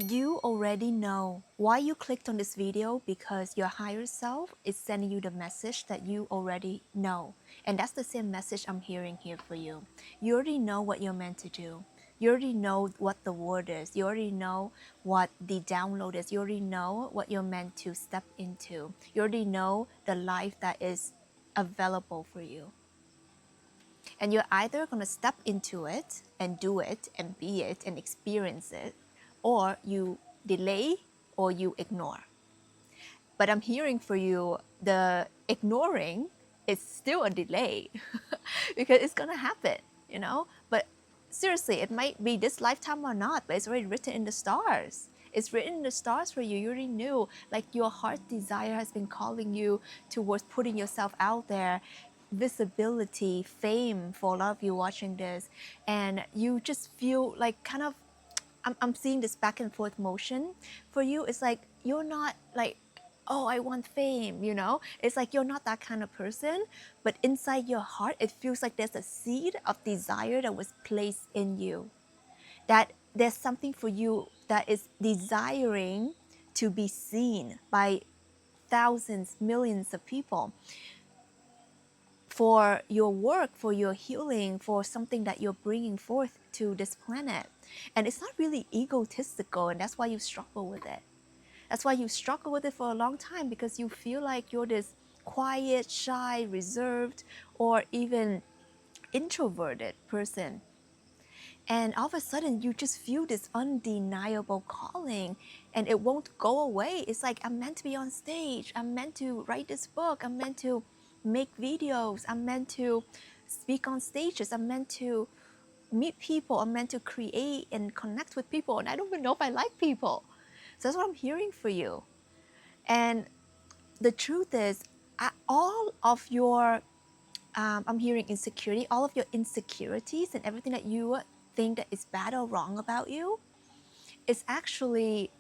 You already know why you clicked on this video, because your higher self is sending you the message that you already know. And that's the same message I'm hearing here for you. You already know what you're meant to do. You already know what the word is. You already know what the download is. You already know what you're meant to step into. You already know the life that is available for you. And you're either going to step into it and do it and be it and experience it, or you delay or you ignore. But I'm hearing for you, the ignoring is still a delay because it's going to happen, you know? But seriously, it might be this lifetime or not, but it's already written in the stars. It's written in the stars for you. You already knew, like your heart desire has been calling you towards putting yourself out there, visibility, fame for a lot of you watching this. And you just feel like kind of, I'm seeing this back and forth motion for you. It's like you're not like, oh, I want fame, you know? It's like you're not that kind of person, but inside your heart, it feels like there's a seed of desire that was placed in you. That there's something for you that is desiring to be seen by thousands, millions of people, for your work, for your healing, for something that you're bringing forth to this planet. And it's not really egotistical, and that's why you struggle with it. That's why you struggle with it for a long time, because you feel like you're this quiet, shy, reserved, or even introverted person. And all of a sudden, you just feel this undeniable calling, and it won't go away. It's like, I'm meant to be on stage. I'm meant to write this book. I'm meant to make videos. I'm meant to speak on stages. I'm meant to meet people. I'm meant to create and connect with people. And I don't even know if I like people. So that's what I'm hearing for you. And the truth is, all of your, I'm hearing insecurity, all of your insecurities and everything that you think that is bad or wrong about you is actually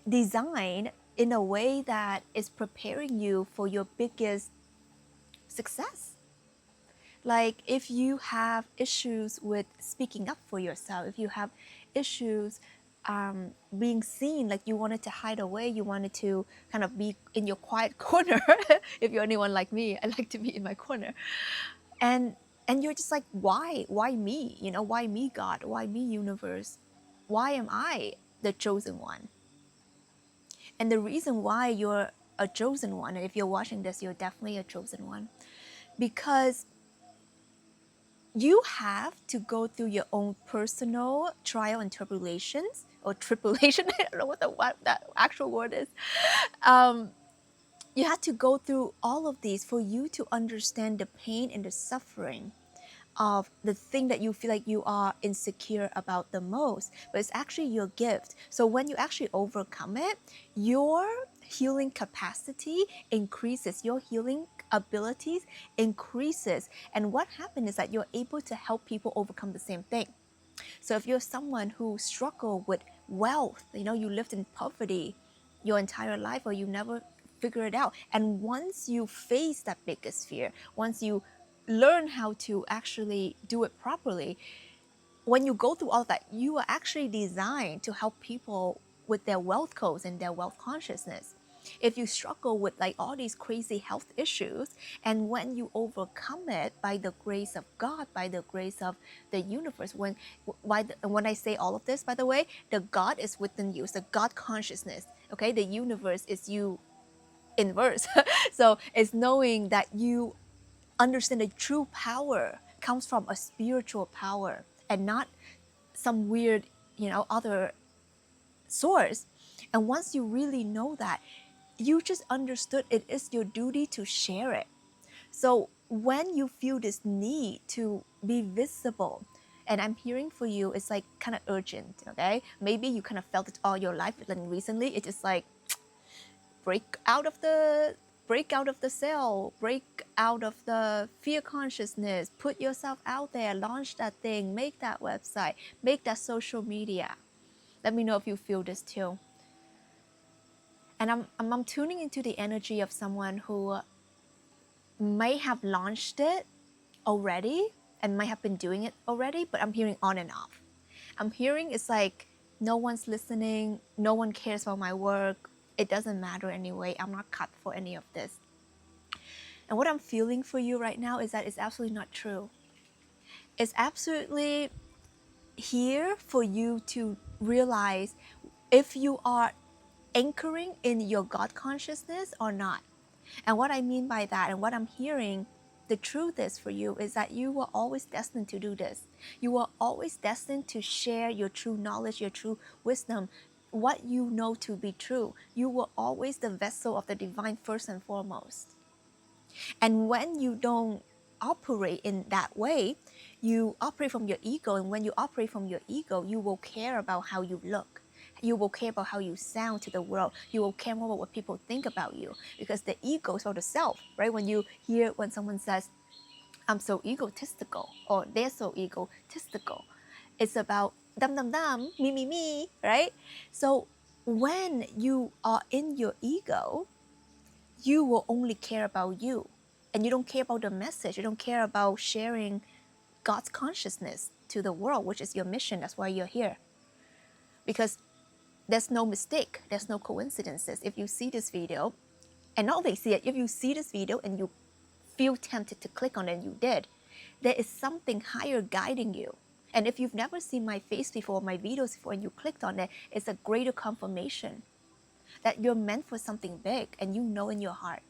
designed in a way that is preparing you for your biggest success. Like if you have issues with speaking up for yourself, if you have issues being seen, like you wanted to hide away, you wanted to kind of be in your quiet corner. If you're anyone like me, I like to be in my corner. And you're just like, why me? You know, why me, God? Why me, universe? Why am I the chosen one? And the reason why you're a chosen one, and if you're watching this, you're definitely a chosen one, because you have to go through your own personal trial and tribulations, or tribulation. I don't know what that actual word is. You have to go through all of these for you to understand the pain and the suffering of the thing that you feel like you are insecure about the most, but it's actually your gift. So when you actually overcome it, your healing capacity increases, your healing abilities increases. And what happens is that you're able to help people overcome the same thing. So if you're someone who struggle with wealth, you know, you lived in poverty your entire life, or you never figure it out. And once you face that biggest fear, once you learn how to actually do it properly, when you go through all of that, you are actually designed to help people with their wealth goals and their wealth consciousness. If you struggle with like all these crazy health issues, and when you overcome it by the grace of God, by the grace of the universe, when I say all of this, by the way, the God is within you, it's the God consciousness. Okay, the universe is you inverse. So it's knowing that you understand the true power comes from a spiritual power and not some weird, you know, other source. And once you really know that, you just understood it is your duty to share it. So when you feel this need to be visible, and I'm hearing for you, it's like kind of urgent, okay? Maybe you kind of felt it all your life, but then recently it's just like, break out of the cell, break out of the fear consciousness, put yourself out there, launch that thing, make that website, make that social media. Let me know if you feel this too. And I'm tuning into the energy of someone who may have launched it already and might have been doing it already, but I'm hearing on and off. I'm hearing it's like No one's listening. No one cares about my work. It doesn't matter anyway. I'm not cut for any of this. And what I'm feeling for you right now is that it's absolutely not true. It's absolutely here for you to realize if you are anchoring in your God consciousness or not. And what I mean by that, and what I'm hearing, the truth is for you is that you were always destined to do this. You were always destined to share your true knowledge, your true wisdom, what you know to be true. You were always the vessel of the divine first and foremost. And when you don't operate in that way, you operate from your ego. And when you operate from your ego, you will care about how you look. You will care about how you sound to the world. You will care more about what people think about you, because the ego is about the self, right? When you hear when someone says, I'm so egotistical, or they're so egotistical, it's about dum, me, right? So when you are in your ego, you will only care about you, and you don't care about the message. You don't care about sharing God's consciousness to the world, which is your mission. That's why you're here. Because there's no mistake, there's no coincidences. If you see this video, and not only see it, if you see this video and you feel tempted to click on it and you did, there is something higher guiding you. And if you've never seen my face before, my videos before, and you clicked on it, it's a greater confirmation that you're meant for something big, and you know in your heart.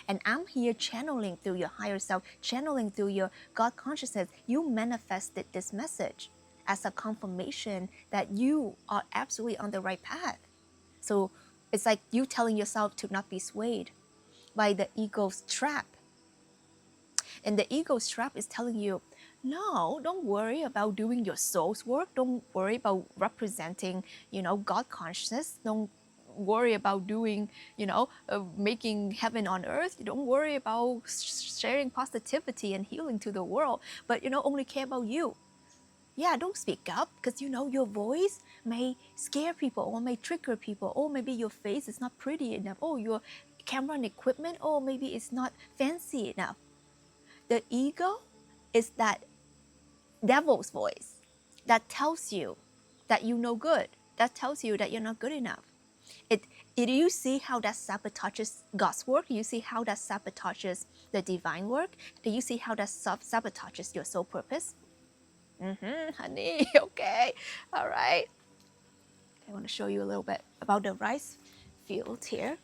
And I'm here channeling through your higher self, channeling through your God consciousness. You manifested this message as a confirmation that you are absolutely on the right path. So it's like you telling yourself to not be swayed by the ego's trap. And the ego's trap is telling you, no, don't worry about doing your soul's work. Don't worry about representing, God consciousness. Don't worry about doing, making heaven on earth. You don't worry about sharing positivity and healing to the world, but, only care about you. Yeah, don't speak up, because, your voice may scare people or may trigger people. Or maybe your face is not pretty enough. Oh, your camera and equipment, oh, maybe it's not fancy enough. The ego is that devil's voice that tells you that you know good, that tells you that you're not good enough. Do you see how that sabotages God's work? Do you see how that sabotages the divine work? Do you see how that sabotages your soul purpose? Honey, okay, all right. I want to show you a little bit about the rice field here.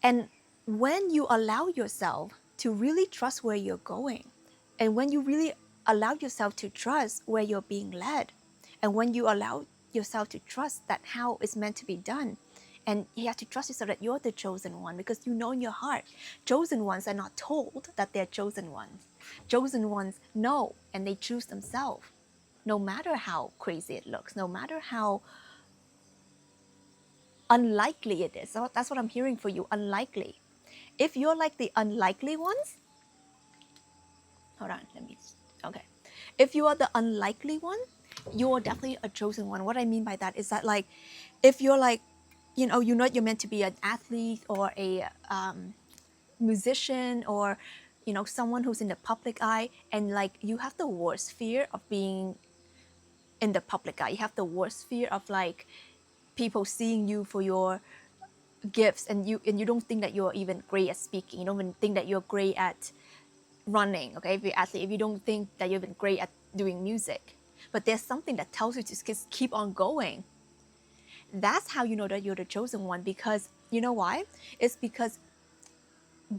And when you allow yourself to really trust where you're going, and when you really allow yourself to trust where you're being led, and when you allow yourself to trust that how it's meant to be done, and you have to trust yourself that you're the chosen one, because you know in your heart, chosen ones are not told that they're chosen ones. Chosen ones know, and they choose themselves, no matter how crazy it looks, no matter how unlikely it is. So that's what I'm hearing for you, unlikely. If you're like the unlikely ones, hold on, okay. If you are the unlikely one, you're definitely a chosen one. What I mean by that is that, like, if you're like, you're meant to be an athlete or a musician, or, someone who's in the public eye, and like you have the worst fear of being in the public eye. You have the worst fear of like people seeing you for your gifts, and you don't think that you're even great at speaking. You don't even think that you're great at running. Okay, if you're an athlete, if you don't think that you're even great at doing music, but there's something that tells you to just keep on going. That's how you know that you're the chosen one. Because you know why? It's because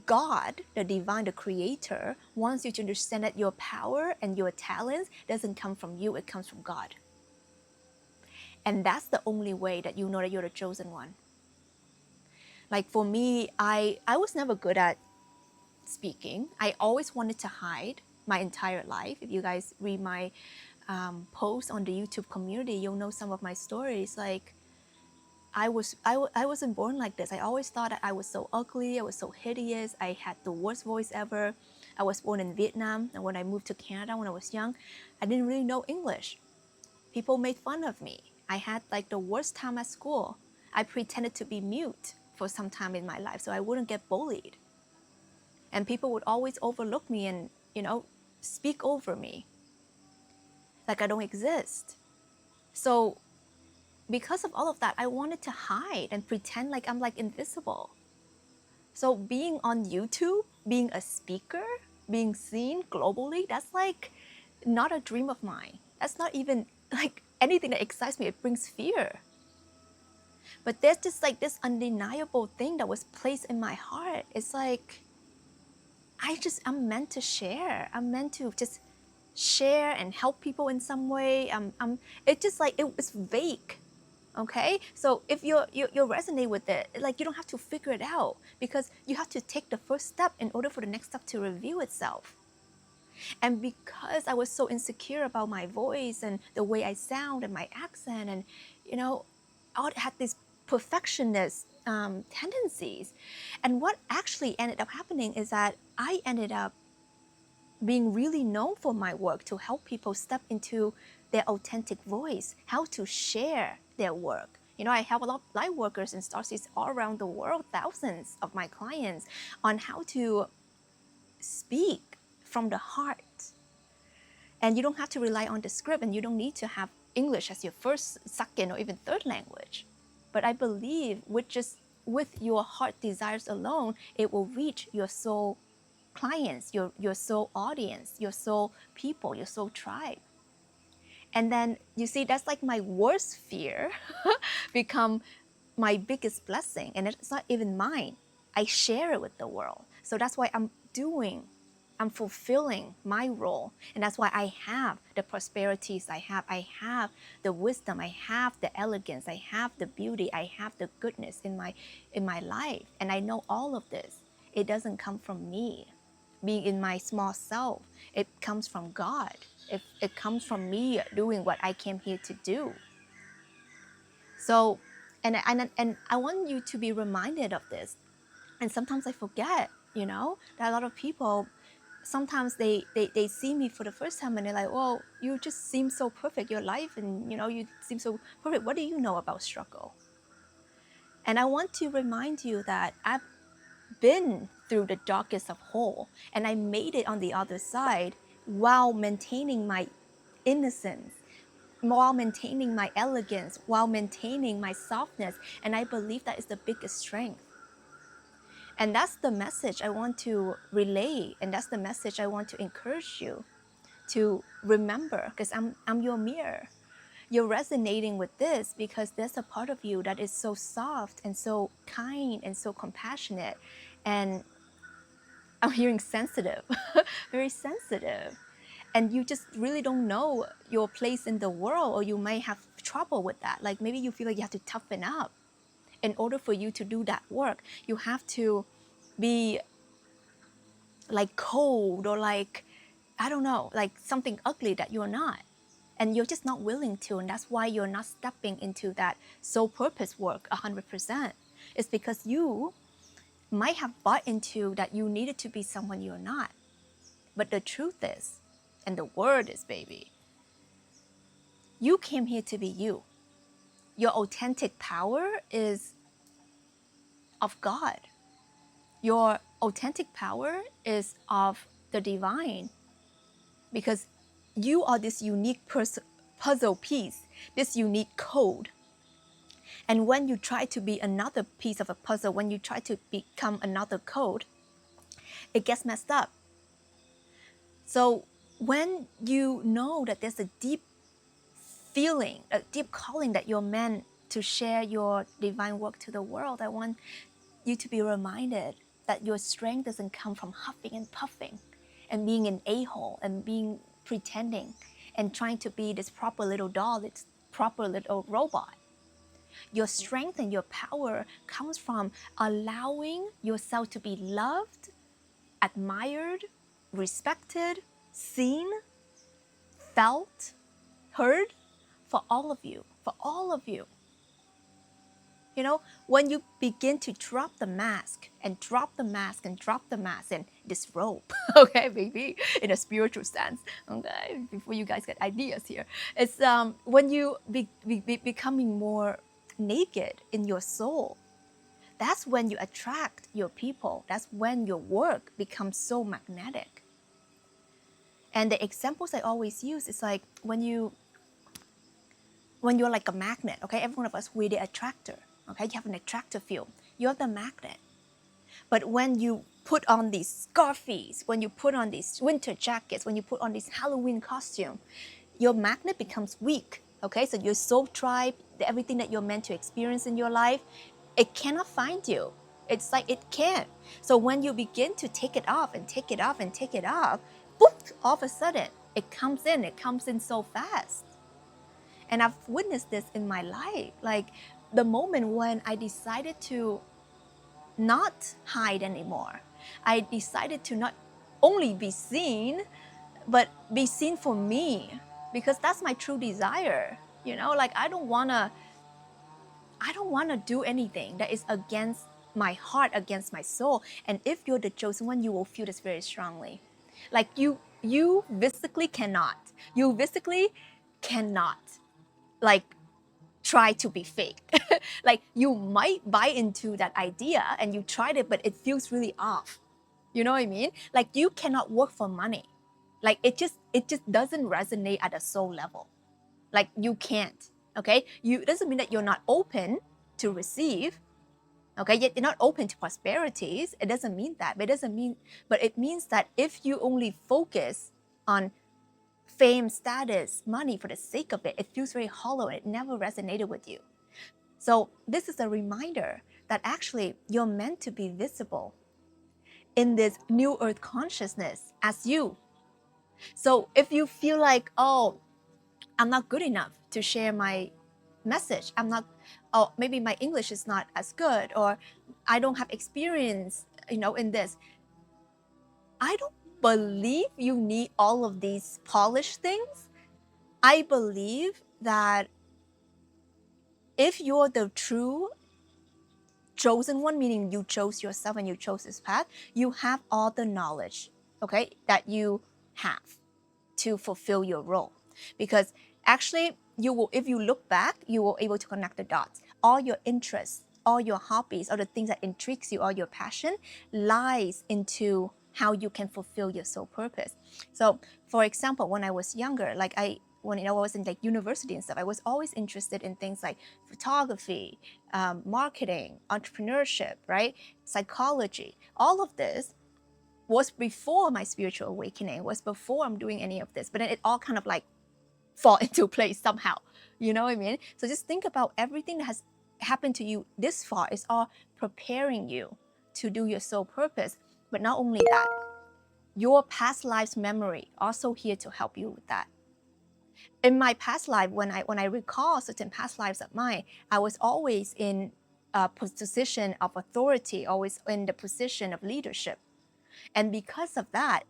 God, the divine, the creator, wants you to understand that your power and your talents doesn't come from you, it comes from God. And that's the only way that you know that you're the chosen one. Like for me, I was never good at speaking. I always wanted to hide my entire life. If you guys read my posts on the YouTube community, you'll know some of my stories. Like I wasn't born like this. I always thought that I was so ugly, I was so hideous, I had the worst voice ever. I was born in Vietnam, and when I moved to Canada when I was young, I didn't really know English. People made fun of me. I had like the worst time at school. I pretended to be mute for some time in my life so I wouldn't get bullied. And people would always overlook me and, speak over me like I don't exist. So because of all of that, I wanted to hide and pretend like I'm like invisible. So being on YouTube, being a speaker, being seen globally, that's like not a dream of mine. That's not even like anything that excites me. It brings fear. But there's just like this undeniable thing that was placed in my heart. It's like, I'm meant to share. I'm meant to just share and help people in some way. It's just like, it was vague. Okay, so if you resonate with it, like you don't have to figure it out, because you have to take the first step in order for the next step to reveal itself. And because I was so insecure about my voice and the way I sound and my accent, and I had these perfectionist tendencies. And what actually ended up happening is that I ended up being really known for my work to help people step into their authentic voice, how to share their work. I help a lot of light workers and starseeds all around the world, thousands of my clients, on how to speak from the heart. And you don't have to rely on the script, and you don't need to have English as your first, second, or even third language. But I believe with your heart desires alone, it will reach your soul clients, your soul audience, your soul people, your soul tribe. And then you see, that's like my worst fear become my biggest blessing. And it's not even mine. I share it with the world. So that's why I'm fulfilling my role. And that's why I have the prosperities I have the wisdom, I have the elegance, I have the beauty, I have the goodness in my life. And I know all of this. It doesn't come from me being in my small self. It comes from God. It comes from me doing what I came here to do. So, and I want you to be reminded of this. And sometimes I forget, that a lot of people, sometimes they see me for the first time and they're like, "Oh, you just seem so perfect, your life, and you seem so perfect. What do you know about struggle?" And I want to remind you that I've been through the darkest of hole, and I made it on the other side while maintaining my innocence, while maintaining my elegance, while maintaining my softness. And I believe that is the biggest strength. And that's the message I want to relay, and that's the message I want to encourage you to remember, because I'm your mirror. You're resonating with this because there's a part of you that is so soft and so kind and so compassionate. And I'm hearing sensitive, very sensitive. And you just really don't know your place in the world, or you might have trouble with that. Like maybe you feel like you have to toughen up. In order for you to do that work, you have to be like cold, or like, I don't know, like something ugly that you're not. And you're just not willing to. And that's why you're not stepping into that soul purpose work 100%. It's because you might have bought into that you needed to be someone you're not. But the truth is, and the word is, baby, you came here to be you. Your authentic power is of God. Your authentic power is of the divine, because you are this unique puzzle piece, this unique code. And when you try to be another piece of a puzzle, when you try to become another code, it gets messed up. So when you know that there's a deep feeling, a deep calling that you're meant to share your divine work to the world, I want you to be reminded that your strength doesn't come from huffing and puffing and being an a-hole and being pretending and trying to be this proper little doll, this proper little robot. Your strength and your power comes from allowing yourself to be loved, admired, respected, seen, felt, heard, for all of you, for all of you. When you begin to drop the mask and drop the mask and drop the mask and disrobe, okay, maybe in a spiritual sense, okay, before you guys get ideas here, it's when you becoming more naked in your soul. That's when you attract your people. That's when your work becomes so magnetic. And the examples I always use is like when you when you're like a magnet, okay, every one of us, we're the attractor, okay, you have an attractor field, you're the magnet. But when you put on these scarfies, when you put on these winter jackets, when you put on this Halloween costume, your magnet becomes weak, okay, so your soul tribe, everything that you're meant to experience in your life, it cannot find you. It's like it can't. So when you begin to take it off and take it off and take it off, boop, all of a sudden it comes in so fast. And I've witnessed this in my life. Like the moment when I decided to not hide anymore, I decided to not only be seen, but be seen for me, because that's my true desire. You know, like I don't wanna do anything that is against my heart, against my soul. And if you're the chosen one, you will feel this very strongly. Like you physically cannot. You physically cannot like try to be fake. Like you might buy into that idea and you tried it, but it feels really off. You know what I mean? Like you cannot work for money. Like it just doesn't resonate at a soul level. Like you can't. Okay? It doesn't mean that you're not open to receive. Okay, yet you're not open to prosperities. It doesn't mean that. But it means that if you only focus on fame, status, money for the sake of it, it feels very hollow and it never resonated with you. So this is a reminder that actually you're meant to be visible in this new earth consciousness as you. So if you feel like, oh, I'm not good enough to share my message, or maybe my English is not as good, or I don't have experience, in this. I don't believe you need all of these polished things. I believe that if you're the true chosen one, meaning you chose yourself and you chose this path, you have all the knowledge, okay, that you have to fulfill your role. Because actually, if you look back, you will able to connect the dots. All your interests, all your hobbies, all the things that intrigues you, all your passion lies into how you can fulfill your soul purpose. So, for example, when I was younger, when I was in like university and stuff, I was always interested in things like photography, marketing, entrepreneurship, right? Psychology. All of this was before my spiritual awakening, was before I'm doing any of this, but then it all kind of like fall into place somehow. You know what I mean? So just think about everything that has happened to you this far is all preparing you to do your soul purpose. But not only that, your past lives memory also here to help you with that. In my past life, when I recall certain past lives of mine, I was always in a position of authority, always in the position of leadership. And because of that,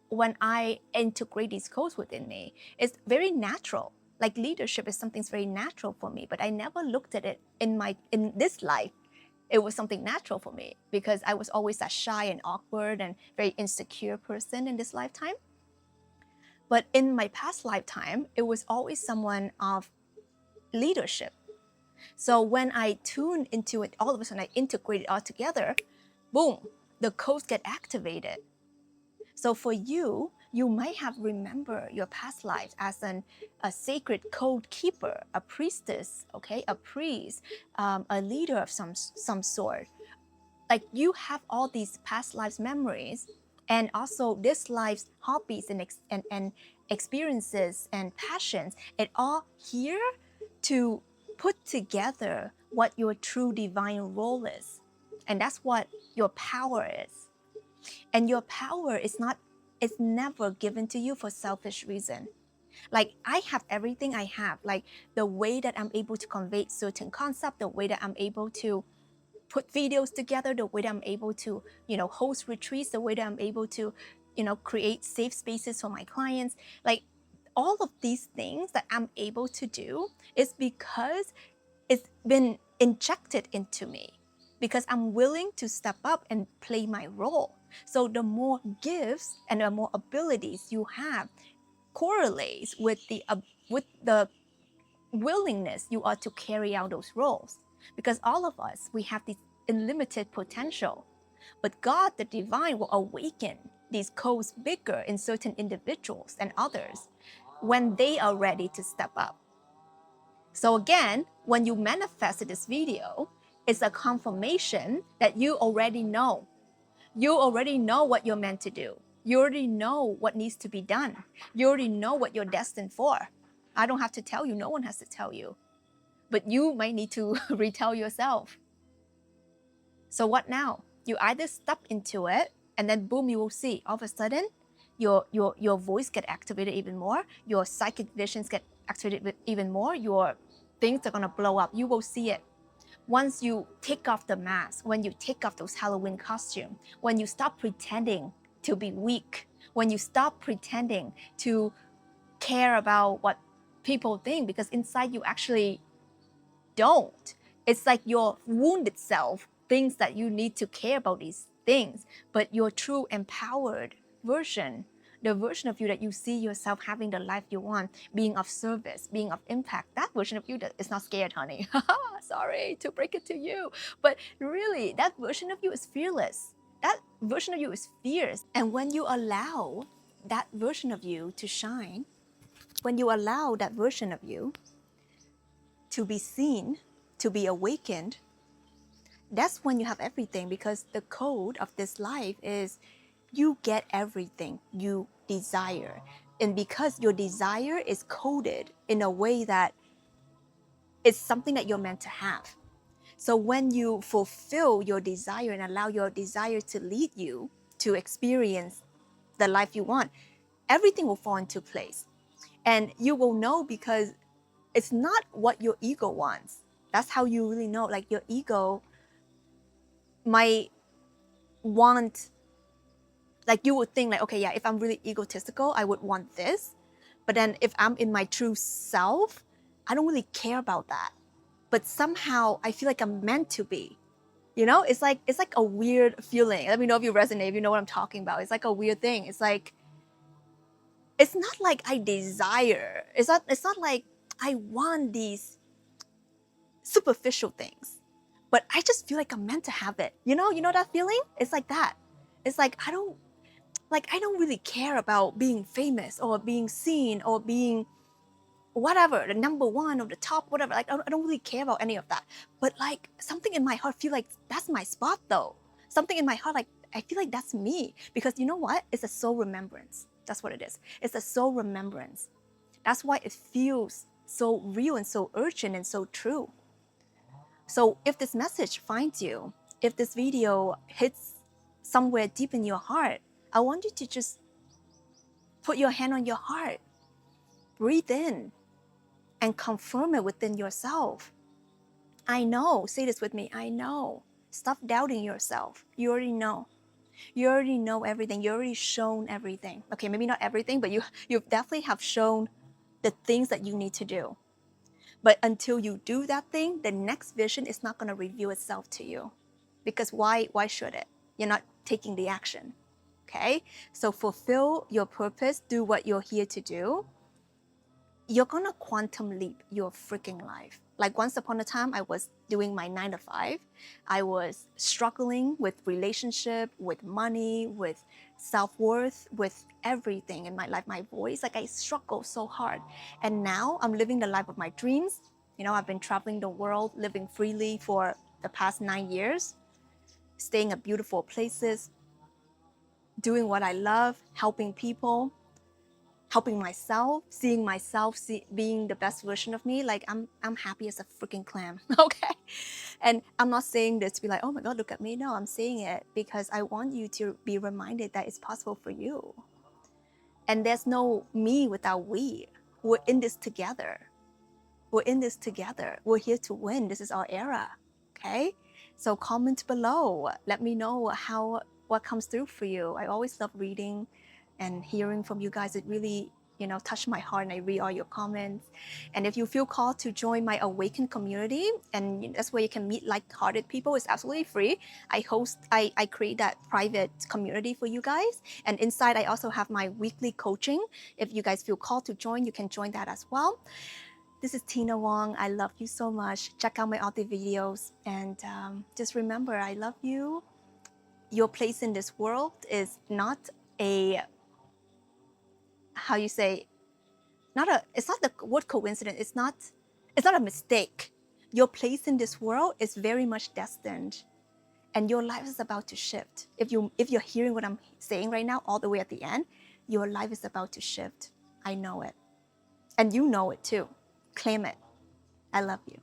when I integrate these codes within me, it's very natural. Like leadership is something that's very natural for me, but I never looked at it in this life. It was something natural for me because I was always that shy and awkward and very insecure person in this lifetime. But in my past lifetime, it was always someone of leadership. So when I tune into it, all of a sudden I integrate it all together, boom, the codes get activated. So for you, you might have remembered your past lives as a sacred code keeper, a priestess, okay, a priest, a leader of some sort. Like you have all these past lives memories, and also this life's hobbies and experiences and passions. It all here to put together what your true divine role is, and that's what your power is. And your power is never given to you for selfish reason. Like I have everything I have, like the way that I'm able to convey certain concept, the way that I'm able to put videos together, the way that I'm able to, host retreats, the way that I'm able to, create safe spaces for my clients. Like all of these things that I'm able to do is because it's been injected into me, because I'm willing to step up and play my role. So the more gifts and the more abilities you have correlates with the willingness you are to carry out those roles. Because all of us, we have this unlimited potential, but God, the divine, will awaken these codes bigger in certain individuals and others when they are ready to step up. So again, when you manifested this video, it's a confirmation that you already know. You already know what you're meant to do. You already know what needs to be done. You already know what you're destined for. I don't have to tell you. No one has to tell you. But you might need to retell yourself. So what now? You either step into it and then boom, you will see. All of a sudden, your voice get activated even more. Your psychic visions get activated even more. Your things are gonna blow up. You will see it. Once you take off the mask, when you take off those Halloween costumes, when you stop pretending to be weak, when you stop pretending to care about what people think, because inside you actually don't. It's like your wounded self thinks that you need to care about these things, but your true empowered version, the version of you that you see yourself having the life you want, being of service, being of impact, that version of you that is not scared, honey. Sorry to break it to you, but really, that version of you is fearless. That version of you is fierce. And when you allow that version of you to shine, when you allow that version of you to be seen, to be awakened, that's when you have everything, because the code of this life is you get everything you desire. And because your desire is coded in a way that it's something that you're meant to have. So when you fulfill your desire and allow your desire to lead you to experience the life you want, everything will fall into place. And you will know, because it's not what your ego wants. That's how you really know. Like, your ego might want, like, you would think like, okay, yeah, if I'm really egotistical, I would want this. But then if I'm in my true self, I don't really care about that. But somehow I feel like I'm meant to be. You know, it's like a weird feeling. Let me know if you resonate, if you know what I'm talking about. It's like a weird thing. It's like, it's not like I desire. It's not like I want these superficial things. But I just feel like I'm meant to have it. You know that feeling? It's like that. It's like I don't really care about being famous or being seen or being whatever, the number one or the top, whatever. Like, I don't really care about any of that. But like, something in my heart feel like that's my spot though. Something in my heart, like, I feel like that's me. Because you know what? It's a soul remembrance. That's what it is. It's a soul remembrance. That's why it feels so real and so urgent and so true. So if this message finds you, if this video hits somewhere deep in your heart, I want you to just put your hand on your heart, breathe in, and confirm it within yourself. I know, say this with me, I know. Stop doubting yourself. You already know. You already know everything. You already shown everything. Okay, maybe not everything, but you definitely have shown the things that you need to do. But until you do that thing, the next vision is not going to reveal itself to you. Because why should it? You're not taking the action. Okay? So fulfill your purpose, do what you're here to do. You're gonna quantum leap your freaking life. Like, once upon a time, I was doing my 9 to 5. I was struggling with relationship, with money, with self-worth, with everything in my life, my voice. Like, I struggled so hard. And now I'm living the life of my dreams. You know, I've been traveling the world, living freely for the past 9 years, staying at beautiful places, doing what I love, helping people, helping myself, seeing myself, being the best version of me. Like, I'm happy as a freaking clam. Okay? And I'm not saying this to be like, oh my God, look at me. No, I'm saying it because I want you to be reminded that it's possible for you. And there's no me without we. We're in this together. We're in this together. We're here to win. This is our era. Okay? So comment below. Let me know what comes through for you. I always love reading and hearing from you guys. It really, touched my heart, and I read all your comments. And if you feel called to join my Awaken community, and that's where you can meet like-hearted people, it's absolutely free. I create that private community for you guys. And inside, I also have my weekly coaching. If you guys feel called to join, you can join that as well. This is Tina Wong. I love you so much. Check out my other videos. And just remember, I love you. Your place in this world is not a, how you say, it's not the word coincidence. It's not It's not a mistake. Your place in this world is very much destined, and your life is about to shift. If you're hearing what I'm saying right now, all the way at the end, your life is about to shift. I know it, and you know it too. Claim it. I love you.